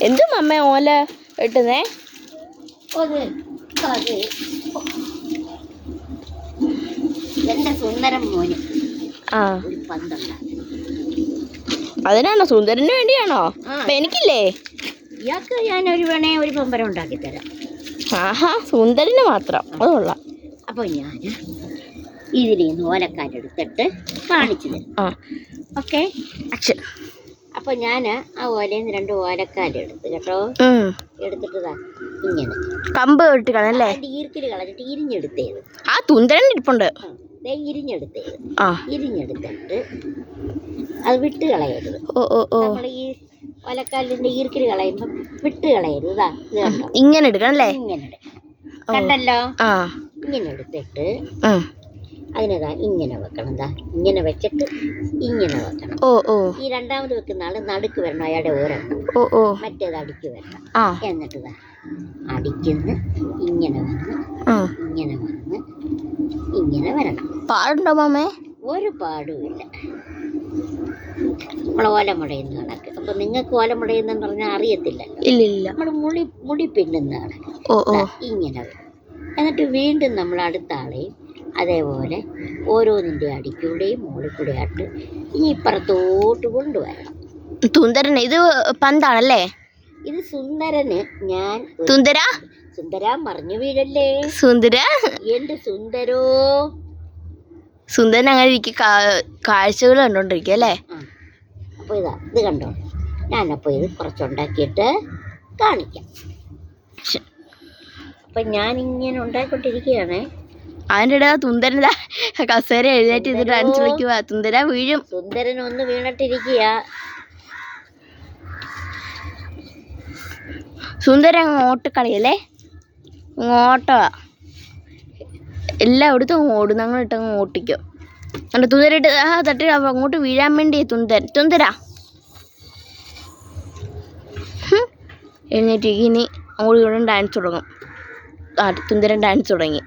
എന്തും അമ്മ ഓല ഇട്ടുന്നേ? എന്റെ സുന്ദരം മോന് ഒരു പന്തല്ല. അതിനാണോ? സുന്ദരന് വേണ്ടിയാണോ? എനിക്കില്ലേ? ഇയാൾക്ക് ഞാൻ ഒരു പമ്പരം ഉണ്ടാക്കി തരാം. ആഹാ, സുന്ദരന് മാത്രം. അത് കൊള്ളാം. അപ്പൊ ഞാൻ ഇതിൽ നിന്ന് ഓലക്കാരെടുത്തിട്ട് കാണിച്ചു തരാം. ഓക്കെ. അപ്പൊ ഞാൻ ആ ഓലയിൽ നിന്ന് 2 ഓലക്കാരെടുത്ത് കേട്ടോ. എടുത്തിട്ടതാ ഇങ്ങനെ കമ്പ് വെട്ടി കളഞ്ഞല്ലേ? ഈർക്കില് കളഞ്ഞിട്ട് ഇരിഞ്ഞെടുത്തേത്. ആ തുന്തരൻ ഇരിപ്പുണ്ട്. ഇരിഞ്ഞെടുത്തേത്. ഇരിഞ്ഞെടുത്തിട്ട് അത് വിട്ട് കളയരുത്. നമ്മൾ ഈ ഓലക്കാലിന്റെ ഈർക്കില് കളയുമ്പോ വിട്ട് കളയരുത്. ഇതാ ഇത് കണ്ടോ, ഇങ്ങനെ എടുക്കണം അല്ലേ? ഇങ്ങനെ കണ്ടല്ലോ. ഇങ്ങനെ എടുത്തിട്ട് അതിനെതാ ഇങ്ങനെ വെക്കണം. ദാ ഇങ്ങനെ വെച്ചിട്ട് ഇങ്ങനെ വെക്കണം. ഈ രണ്ടാമത് വെക്കുന്ന ആള് നടുക്ക് വരണം, അയാളുടെ ഒരെണ്ണം. മറ്റേത് അടിക്ക് വരണം. എന്നിട്ട് ഇതാ അടിക്കുന്ന ഇങ്ങനെ വന്ന് ഇങ്ങനെ വന്ന് ഇങ്ങനെ വരണം. പാടുണ്ടോ മാമേ? ഒരു പാടുമില്ല. നമ്മൾ ഓലമുടയുന്ന കണക്ക്. അപ്പൊ നിങ്ങൾക്ക് ഓലമുടയുന്നെന്ന് പറഞ്ഞാൽ അറിയത്തില്ല. ഇല്ല. നമ്മൾ മുടി പിന്നുന്ന കണക്ക് ഇങ്ങനെ വരും. എന്നിട്ട് വീണ്ടും നമ്മൾ അടുത്ത ആളെയും അതേപോലെ ഓരോന്നിൻ്റെ അടിക്കൂടെയും മുകളിൽ കൂടെ ആട്ട് ഇനി ഇപ്പുറത്തോട്ട് കൊണ്ടുവരണം. സുന്ദരന് ഇത് പന്താണല്ലേ? ഇത് സുന്ദരന് ഞാൻ സുന്ദര മറിഞ്ഞു വീഴല്ലേ സുന്ദര. എന്റെ സുന്ദരോ. സുന്ദരൻ അങ്ങനെ കാഴ്ചകൾ കണ്ടോണ്ടിരിക്കുക അല്ലേ? അപ്പൊ ഇത് കണ്ടോ. ഞാനപ്പോ ഇത് കുറച്ചുണ്ടാക്കിയിട്ട് കാണിക്കാം. അപ്പൊ ഞാൻ ഇങ്ങനെ ഉണ്ടാക്കിക്കൊണ്ടിരിക്കുകയാണേ. അതിൻ്റെ ഇടയിൽ തുന്തരൻ കസേര എഴുന്നേറ്റ് ഇത് ഡാൻസ് കളിക്കുക. തുന്തര വീഴും. സുന്ദരൻ ഒന്ന് വീണിട്ടിരിക്കുക. സുന്ദരൻ അങ്ങോട്ട് കളിയല്ലേ? ഓട്ടമാ എല്ലായിടത്തും ഓടും. ഞങ്ങൾ ഇട്ടങ്ങ് ഓട്ടിക്കും. എന്നിട്ട് തുന്തരിട്ട് തട്ടി അങ്ങോട്ട് വീഴാൻ വേണ്ടി തുന്തരാ എഴുന്നേറ്റ് ഇനി അങ്ങോട്ട് ഇവിടെ ഡാൻസ് തുടങ്ങും. തുന്തരൻ ഡാൻസ് തുടങ്ങി.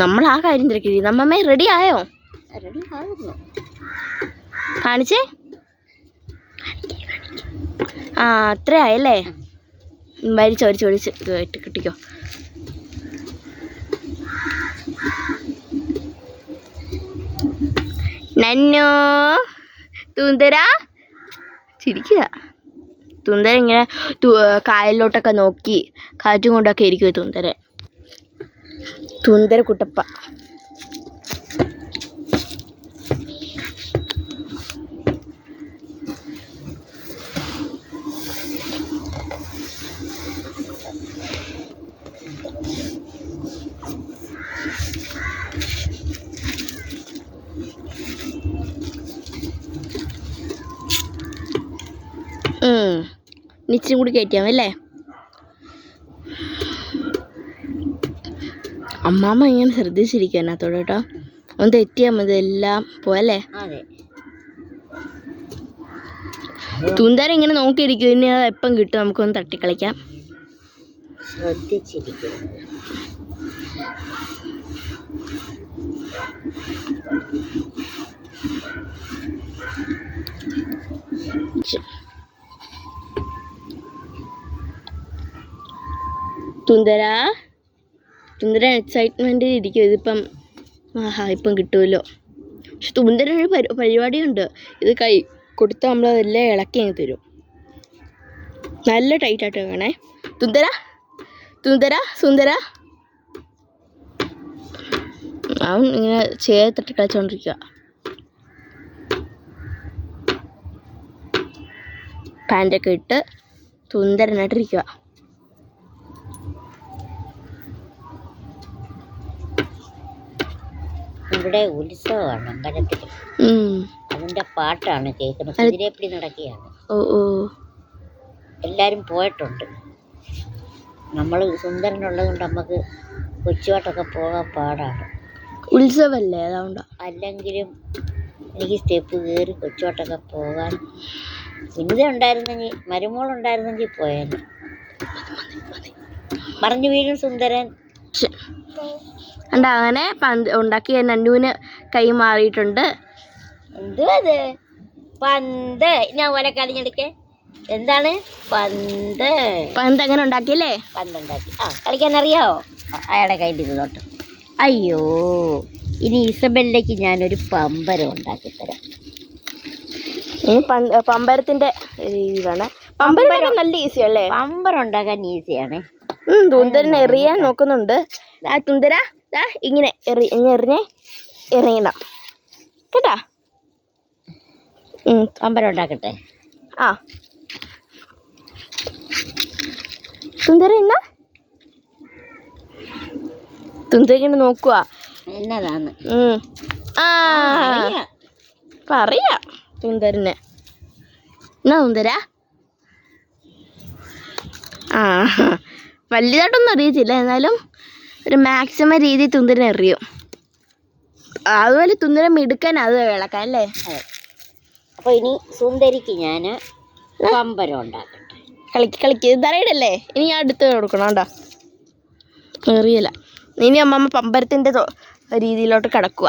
നമ്മൾ ആ കാര്യം തിരക്കി. നമ്മമ്മ റെഡി ആയോ? റെഡി ആകുന്നു. കാണിച്ചേ. അത്ര ആയല്ലേ? വലിച്ചൊരിച്ച് കിട്ടിക്കോ. നന്നോ തുന്തര ചിരിക്കുക. തുന്തര ഇങ്ങനെ കായലിലോട്ടൊക്കെ നോക്കി കാറ്റും കൊണ്ടൊക്കെ ഇരിക്കും തുന്തര കുട്ടപ്പ. ഇച്ചിരി കൂടി കയറ്റിയാമല്ലേ? അമ്മാമ്മ ഇങ്ങനെ ശ്രദ്ധിച്ചിരിക്കുക അതിനകത്തോടെ കേട്ടോ. ഒന്ന് തെറ്റിയാൽ മതി, എല്ലാം പോയല്ലേ? തുന്തര ഇങ്ങനെ നോക്കിയിരിക്കും. ഇനി അത് എപ്പം കിട്ടും നമുക്കൊന്ന് തട്ടിക്കളിക്കാം. തുന്തര എക്സൈറ്റ്മെന്റ് ഇരിക്കും. ഇതിപ്പം ഇപ്പം കിട്ടുമല്ലോ. പക്ഷെ തുന്തരൊരു പരിപാടിയുണ്ട്. ഇത് കൈ കൊടുത്താൽ നമ്മളതെല്ലാം ഇളക്കി അങ്ങ് തരും. നല്ല ടൈറ്റായിട്ട് വെക്കണേ. സുന്ദര അവൻ ഇങ്ങനെ ചേർത്തിട്ട് കളിച്ചോണ്ടിരിക്കുക. പാൻ്റൊക്കെ ഇട്ട് സുന്ദരനായിട്ടിരിക്കുക. ഇവിടെ ഉത്സവമാണ് അമ്പലത്തിൽ. അതിന്റെ പാട്ടാണ് കേൾക്കുന്നത്. കുതിരപ്പടി നടക്കുകയാണ്. എല്ലാരും പോയിട്ടുണ്ട്. നമ്മൾ സുന്ദരനുള്ളത് കൊണ്ട് നമുക്ക് കൊച്ചുപാട്ടൊക്കെ പോകാൻ പാടാണ്. ഉത്സവല്ലേ അതുകൊണ്ട്. അല്ലെങ്കിലും എനിക്ക് സ്റ്റെപ്പ് കയറി കൊച്ചുപാട്ടൊക്കെ പോകാൻ വിനിത ഉണ്ടായിരുന്നെങ്കിൽ, മരുമോളുണ്ടായിരുന്നെങ്കിൽ പോയാൽ. മറിഞ്ഞു വീഴും സുന്ദരൻ. അങ്ങനെ ഉണ്ടാക്കി നന്നുവിന് കൈ മാറിയിട്ടുണ്ട്. എന്തുവാ അത്? പന്ത്. ഞാൻ ഓലെ കളിഞ്ഞെടുക്കേ. എന്താണ് പന്ത്? പന്ത് എങ്ങനെ ഉണ്ടാക്കിയല്ലേ? പന്തുണ്ടാക്കി. കളിക്കാൻ അറിയാവോ? അയാളുടെ കയ്യിൽ ഇത് തൊട്ട്. അയ്യോ, ഇനി ഇസബെല്ലയ്ക്ക് ഞാനൊരു പമ്പരം ഉണ്ടാക്കി തരാം. ഇനി പമ്പരത്തിന്റെ രീതിയിലാണ്. പമ്പരം നല്ല ഈസി അല്ലേ? പമ്പരം ഉണ്ടാക്കാൻ ഈസിയാണ്. തുന്തരനെ എറിയാൻ നോക്കുന്നുണ്ട്. ആ തുന്തര ഇങ്ങനെ എറിഞ്ഞ് എറിയണം കേട്ടാ. പമ്പരം ഉണ്ടാക്കട്ടെ. തുന്തര എന്നാ തുന്തര ഇങ്ങനെ നോക്കുക എന്നതാന്ന് പറയാ തുന്തരന്. എന്നാ തുന്തര വലുതായിട്ടൊന്നും അറിയത്തില്ല, എന്നാലും ഒരു മാക്സിമം രീതി തുന്തരനെ എറിയും. അതുപോലെ തുന്തരൻ മിടുക്കാൻ അത് ഇളക്കാൻ അല്ലേ? അപ്പൊ ഇനി സുന്ദരിക്ക് ഞാൻ പമ്പരം ഉണ്ടാക്കട്ടെ. കളിക്ക് തറയിടല്ലേ. ഇനി ഞാൻ അടുത്ത് കൊടുക്കണം കേട്ടോ. എറിയല. ഇനി അമ്മമ്മ പമ്പരത്തിന്റെ രീതിയിലോട്ട് കിടക്കുക.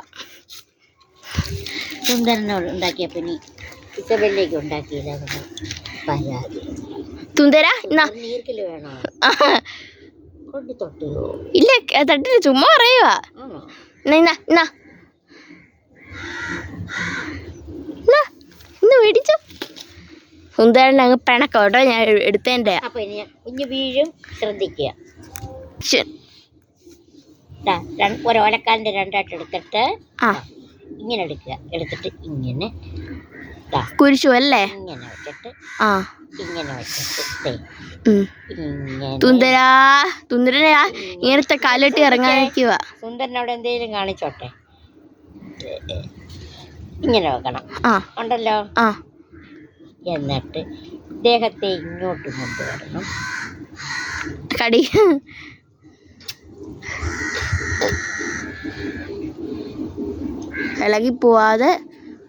സുന്ദരനോട് ഉണ്ടാക്കിയപ്പോ ഇനി ഇസബെല്ലേക്ക് ഉണ്ടാക്കിയില്ല പരാതി. തുന്തര നീർക്കല് വേണോ? കൊണ്ട് തൊട്ടോ? ഇല്ല, തട്ടില്ല, ചുമ്മാ പറയുവാ. മേടിച്ചു. സുന്ദരൻ അങ്ങ് പിണക്കോട്ടോ, ഞാൻ എടുത്തതിൻ്റെ. അപ്പൊ ഇനി കുഞ്ഞു വീഴും, ശ്രദ്ധിക്കുക. ഒരോലക്കാലിന്റെ രണ്ടായിട്ട് എടുത്തിട്ട് ഇങ്ങനെ എടുക്കുക. എടുത്തിട്ട് ഇങ്ങനെ കുരിശു അല്ലേ? ഇങ്ങനെ വെച്ചിട്ട് ഇങ്ങനെ വെച്ചിട്ട് തുന്തരനാ ഇങ്ങനത്തെ കാലിട്ട് ഇറങ്ങാനിരിക്കുക. സുന്ദരൻ അവിടെ എന്തെങ്കിലും കാണിച്ചോട്ടെ. ഇങ്ങനെ വെക്കണം ഉണ്ടല്ലോ. എന്നിട്ട് ദേഹത്തെ ഇങ്ങോട്ട് കൊണ്ടുവരണം. കടി ഇളകി പോവാതെ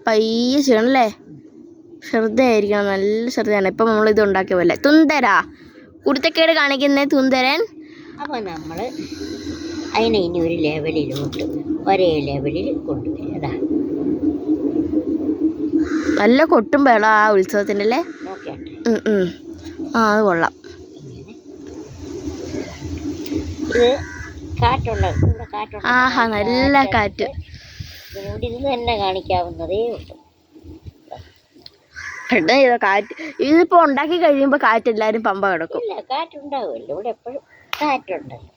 പയ്യെ ചെയ്യണം അല്ലേ? ശ്രദ്ധയായിരിക്കണം, നല്ല ശ്രദ്ധയാണ്. ഇപ്പം നമ്മളിത് ഉണ്ടാക്കിയ പോലെ. തുന്തരാ കുരുത്തക്കേട് കാണിക്കുന്നേ തുന്തരൻ. അപ്പോൾ നമ്മൾ അതിനെ ഇനി ഒരു ലെവലിലോട്ട് ഒരേ ലെവലിൽ കൊണ്ടുവരിക. നല്ല കൊട്ടും വേണം ആ ഉത്സവത്തിൻ്റെ അല്ലേ? അത് കൊള്ളാം. ഇത് കാറ്റുള്ള ഇവിടെ കാറ്റുള്ള. നല്ല കാറ്റ്. ഇതിനോട് ഇരുന്ന് തന്നെ കാണിക്കാവുന്നതേ ഉള്ളൂ. കാറ്റ് ഇതിപ്പോ ഉണ്ടാക്കി കഴിയുമ്പോ കാറ്റ് എല്ലാരും പമ്പ കിടക്കും. ഇല്ല, കാറ്റുണ്ടാവുമല്ലോ. ഇവിടെ എപ്പോഴും കാറ്റുണ്ടല്ലോ.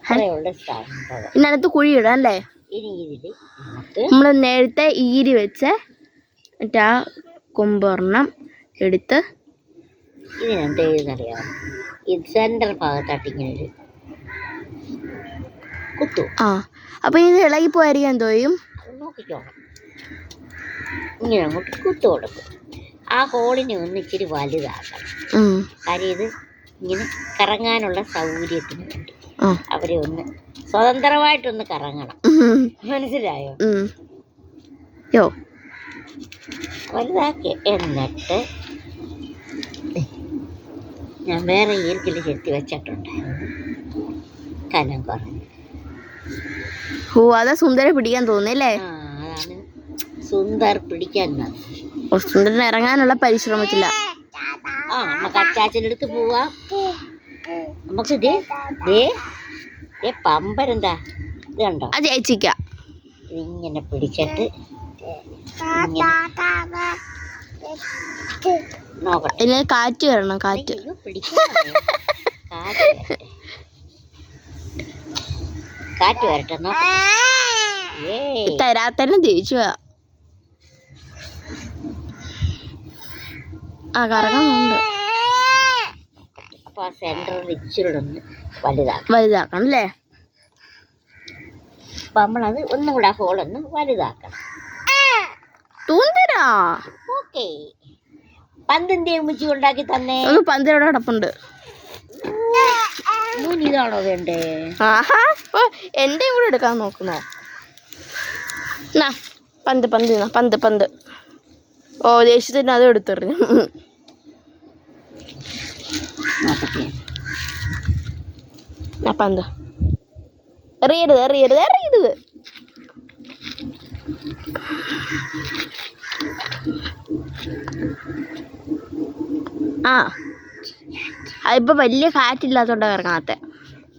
അത്രയുള്ള സ്ഥലം. ഇതിനകത്ത് കുഴി ഇടാം അല്ലേ? ഇനി ഇതിൽ നമ്മൾ നേരത്തെ ഈരി വെച്ച് മറ്റേ ആ കൊമ്പൊരെണ്ണം എടുത്ത് ഇതിനെന്ത് ചെയ്യുന്നറിയാമോ? ഇത് സെൻട്രൽ ഭാഗത്തായിട്ട് ഇങ്ങനെ ഒരു കുത്തു. അപ്പൊ ഇത് ഇളകി പോയായിരിക്കാൻ തോന്നും. നോക്കിക്കോണം. ഇങ്ങനെ അങ്ങോട്ട് കുത്തു കൊടുക്കും. ആ ഹോളിനെ ഒന്ന് ഇച്ചിരി വലുതാക്കണം. കാര്യം ഇത് ഇങ്ങനെ കറങ്ങാനുള്ള സൗകര്യത്തിന് വേണ്ടി അവരെ ഒന്ന് സ്വതന്ത്രമായിട്ടൊന്ന് കറങ്ങണം. മനസ്സിലായോ? വലുതാക്കി. എന്നിട്ട് ഞാൻ വേറെ ഈർക്കിൽ ചെത്തി വെച്ചിട്ടുണ്ടായിരുന്നു, കനം കുറഞ്ഞു. അതാ സുന്ദര പിടിക്കാൻ തോന്നിയല്ലേ? അതാണ് സുന്ദർ പിടിക്കാൻ. സുന്ദരൻ ഇറങ്ങാനുള്ള പരിശ്രമത്തില്ല. നമുക്ക് അച്ചാച്ചൻ്റെ അടുത്ത് പോവാം. നമുക്ക് പമ്പരെന്താ ഇത് കണ്ടോ? അത് ചേച്ചിക്ക ഇതിങ്ങനെ പിടിച്ചിട്ട് നോക്കട്ടെ. ഇതിൽ കാറ്റ് വരണം. കാറ്റ് കാറ്റ് വരട്ടെ. തരാത്തന്നെ ജയിച്ചു. കറങ്ങുന്നുണ്ട്. അപ്പൊ ആ സെന്ററിൽ ഇച്ചിരി ഒന്ന് വലുതാക്കണം അല്ലേ? അപ്പൊ നമ്മളത് ഒന്നും കൂടെ ആ ഹോളൊന്ന് വലുതാക്കണം. ഓക്കെ. പന്തിന്റെ ഉമ്മച്ചി ഉണ്ടാക്കി തന്നെ. പന്തിനോട് കിടപ്പുണ്ട്. ഇതാണോ വേണ്ടേ? എന്റെ കൂടെ എടുക്കാൻ നോക്കുന്നോ? പന്ത് പന്ത് പന്ത് പന്ത്. ദേഷ്യത്തിന് അത് എടുത്തെറിഞ്ഞു. പന്ത് എറിയരുത് എറിയരുത് എറിയരുത്. ആ അതിപ്പോ വലിയ കാറ്റില്ലാത്തോണ്ടാ കറങ്ങാത്ത.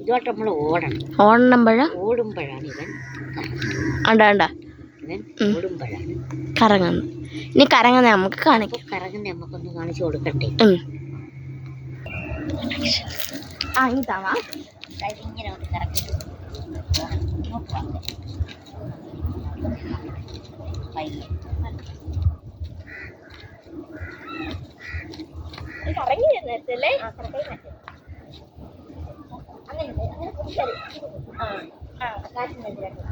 ഇതുമായിട്ട് നമ്മൾ ഓടണം. ഓടുമ്പോഴാണ് ഇവൻ ഓടുമ്പോഴാണ് കറങ്ങുന്നു. ഇനി കറങ്ങുന്ന നമുക്ക് കാണിക്കാം. കറങ്ങുന്ന നമുക്കൊന്ന് കാണിച്ചു കൊടുക്കണ്ടേ? ഇതാവാ ഇങ്ങനെ ഒന്ന് കറക്കി കറങ്ങി നേരത്തല്ലേ? അങ്ങനെ കുടിച്ചാൽ കാറ്റിനെതിരായിട്ട്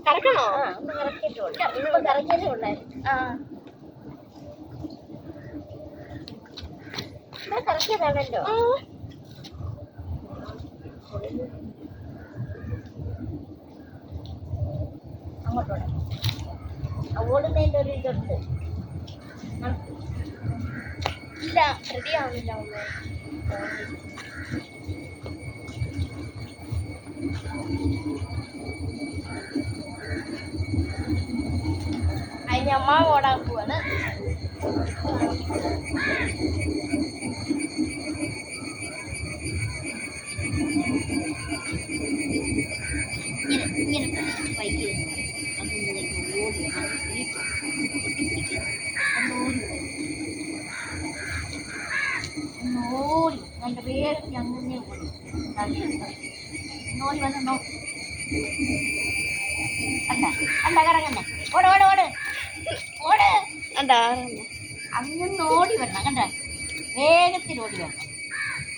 കറക്കണോ? ഒന്ന് കറക്കിയിട്ടുള്ളൂ. കറക്കിയതേ ഉള്ളായിരുന്നു. കറക്കിയതാണല്ലോ. അങ്ങോട്ടോടെ ഓടുന്നതിൻ്റെ ഒരു ഇതുണ്ട്. ഇല്ല, റെഡി ആവുന്നില്ല. അതിന് അമ്മ ഓടാൻ പോവാണ്. ഇങ്ങനെ ബൈക്ക് ഓടി എൻ്റെ പേര് അങ്ങനെ ഓടി വന്നോ. അണ്ട കറങ്ങന്നെ. ഓട് ഓട് ഓട് ഓട്. അങ്ങനെ ഓടി വരണം. കണ്ട വേഗത്തിൽ ഓടി വരണം.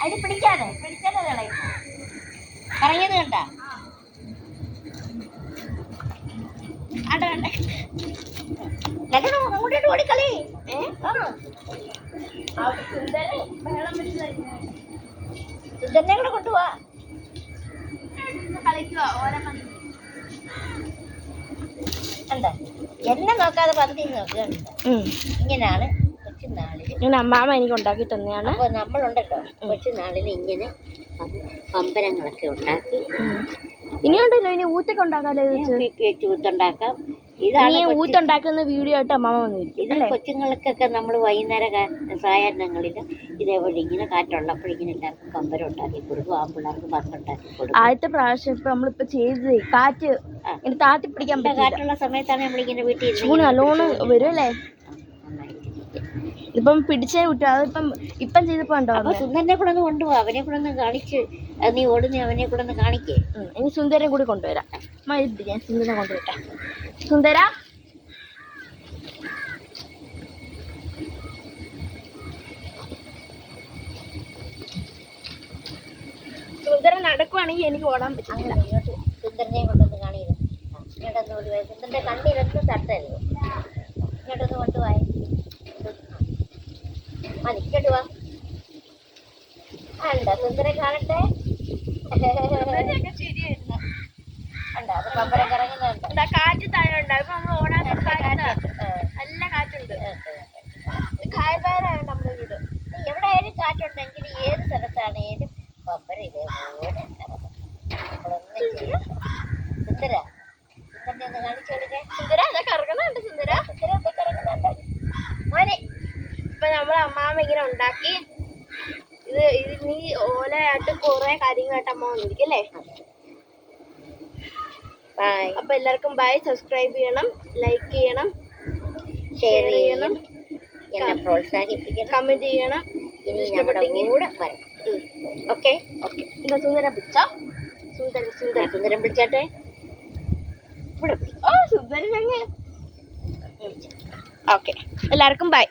അതിന് പിടിക്കാതെ കളയും. കറങ്ങിയത് കണ്ട അങ്ങോട്ടോട്ട് ഓടിക്കളി. സുന്ദരനെ കൂടെ കൊണ്ടുപോവാ. കണ്ട എന്നെ നോക്കാതെ പന്തി നോക്കുന്നുണ്ട്. ഇങ്ങനെയാണ് കൊച്ചുനാളിൽ അമ്മാമ എനിക്ക് ഉണ്ടാക്കി തന്നെയാണ്. അപ്പൊ നമ്മളുണ്ടല്ലോ കൊച്ചുനാളിൽ ഇങ്ങനെ പമ്പരങ്ങളൊക്കെ ഉണ്ടാക്കി. ഇനിയുണ്ടല്ലോ ഇനി ഊത്തൊക്കെ ഉണ്ടാക്കാലോ. ഊത്തുണ്ടാക്കാം. ഇതാണ് ഊത്തുണ്ടാക്കുന്ന വീഡിയോ ആയിട്ട് അമ്മാമ വന്നിരിക്കും. ഇത് കൊച്ചുങ്ങൾക്കൊക്കെ നമ്മൾ വൈകുന്നേര സായാഹ്നങ്ങളിൽ ഇതേപോലെ ഇങ്ങനെ കാറ്റുള്ളപ്പോഴിങ്ങനെ എല്ലാവർക്കും പമ്പരം ഉണ്ടാക്കി കൊടുക്കും. ആമ്പിള്ളേർക്ക് പമ്പുണ്ടാക്കി കൊടുക്കും. ആദ്യത്തെ പ്രാവശ്യം ഇപ്പൊ നമ്മളിപ്പോ ചെയ്ത് കാറ്റ് ഇങ്ങനെ താത്തി പിടിക്കാൻ പറ്റില്ല. കാറ്റുള്ള സമയത്താണ് നമ്മളിങ്ങനെ വീട്ടിൽ നല്ലോണം വരുമല്ലേ? ഇപ്പം പിടിച്ചേ വിട്ടു. അതിപ്പം ഇപ്പം ചെയ്തപ്പോ ഉണ്ടോ? അപ്പൊ സുന്ദരനെ കൂടെ ഒന്ന് കൊണ്ടുപോവാ. അവനെ കൂടെ ഒന്ന് കാണിച്ച് നീ ഓടുന്ന അവനെ കൂടെ ഒന്ന് കാണിക്കേ. ഇനി സുന്ദരനെ കൂടി കൊണ്ടുവരാം. ഞാൻ സുന്ദരനെ കൊണ്ടുവരട്ടെ. സുന്ദര സുന്ദരൻ നടക്കുവാണെങ്കിൽ എനിക്ക് ഓടാൻ പറ്റില്ല. സുന്ദരനെ കൊണ്ടൊന്ന് കാണിയത്. ഇങ്ങോട്ടൊന്ന് കൊണ്ടുപോയി. സുന്ദരന്റെ കണ്ണിലൊന്നും തട്ടരുത്. ഇങ്ങോട്ടൊന്ന് കൊണ്ടുപോയി. ഇങ്ങോട്ട് വാ. അണ്ട സുന്ദരൻ കാണട്ടെ. അണ്ട അത് പമ്പരം കറങ്ങുന്നുണ്ട്. കാറ്റ് താഴെ ഉണ്ടാവും. നമ്മൾ ഓടാൻ നല്ല കാറ്റുണ്ട്. കായപ്പാരാണ് നമ്മുടെ വീട്. എവിടെ ആയാലും കാറ്റുണ്ടെങ്കിൽ ഏത് സ്ഥലത്താണേലും പമ്പരം ഇതേപോലെ നമ്മളൊന്നും ചെയ്യും. സുന്ദര സുന്ദരനെ ഒന്ന് കാണിച്ചു കൊടുക്കേ. സുന്ദര അതാ കറങ്ങുന്നുണ്ട്. സുന്ദര എന്താ കറങ്ങുന്നുണ്ട് മോനെ? ഇപ്പൊ നമ്മളെ അമ്മാമ ഇങ്ങനെ ഉണ്ടാക്കി. ഇത് നീ ഓലയായിട്ട് കുറെ കാര്യങ്ങളായിട്ട് അമ്മ വന്നിരിക്കും അല്ലേ? ബൈ. അപ്പൊ എല്ലാവർക്കും ബൈ. സബ്സ്ക്രൈബ് ചെയ്യണം, ലൈക്ക് ചെയ്യണം, ഷെയർ ചെയ്യണം, എന്നെ പ്രോത്സാഹിപ്പിക്കണം, കമന്റ് ചെയ്യണം. ഇനി നമ്മുടെ കൂടെ വരണം. Okay okay. എന്താ സുന്ദരം പിടിച്ചോ? സുന്ദരം പിടിച്ചാട്ടെ. ഇവിടെ സുന്ദരൻ. ഓക്കെ എല്ലാവർക്കും ബൈ.